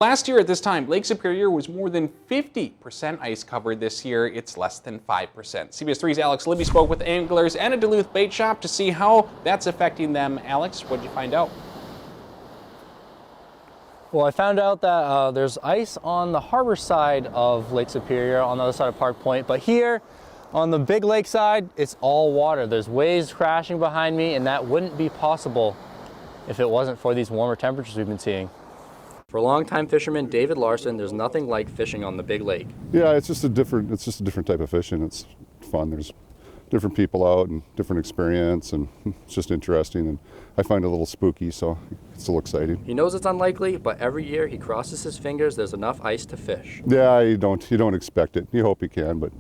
Last year at this time, Lake Superior was more than 50% ice covered. This year, it's less than 5%. CBS 3's Alex Libby spoke with anglers and a Duluth bait shop to see how that's affecting them. Alex, what did you find out? Well, I found out that there's ice on the harbor side of Lake Superior, on the other side of Park Point, but here on the big lake side, it's all water. There's waves crashing behind me, and that wouldn't be possible if it wasn't for these warmer temperatures we've been seeing. For longtime fisherman David Larson, there's nothing like fishing on the big lake. Yeah, it's just a different type of fishing. It's fun. There's different people out and different experience, and it's just interesting, and I find it a little spooky, so it's still exciting. He knows it's unlikely, but every year he crosses his fingers there's enough ice to fish. Yeah, you don't expect it. You hope you can, but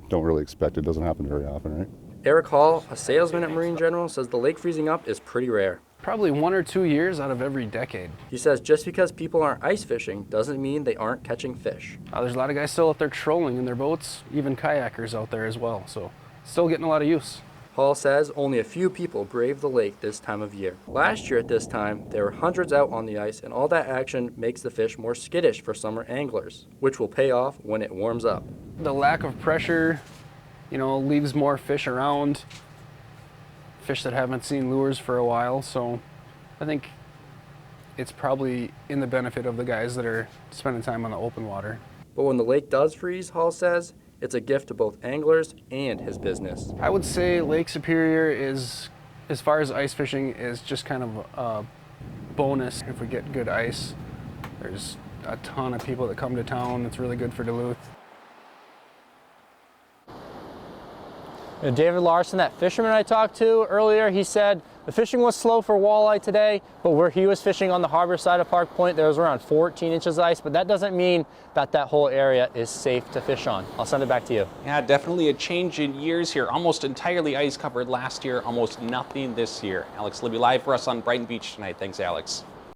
don't really expect it. It doesn't happen very often, right? Eric Hall, a salesman at Marine General, says the lake freezing up is pretty rare. Probably 1 or 2 years out of every decade. He says just because people aren't ice fishing doesn't mean they aren't catching fish. There's a lot of guys still out there trolling in their boats, even kayakers out there as well, so still getting a lot of use. Hall says only a few people brave the lake this time of year. Last year at this time, there were hundreds out on the ice, and all that action makes the fish more skittish for summer anglers, which will pay off when it warms up. The lack of pressure, leaves more fish around. Fish that haven't seen lures for a while, so I think it's probably in the benefit of the guys that are spending time on the open water. But when the lake does freeze, Hall says, it's a gift to both anglers and his business. I would say Lake Superior is, as far as ice fishing, is just kind of a bonus. If we get good ice, there's a ton of people that come to town. It's really good for Duluth. David Larson, that fisherman I talked to earlier, he said the fishing was slow for walleye today, but where he was fishing on the harbor side of Park Point, there was around 14 inches of ice, but that doesn't mean that that whole area is safe to fish on. I'll send it back to you. Yeah, definitely a change in years here. Almost entirely ice covered last year, almost nothing this year. Alex Libby live for us on Brighton Beach tonight. Thanks, Alex.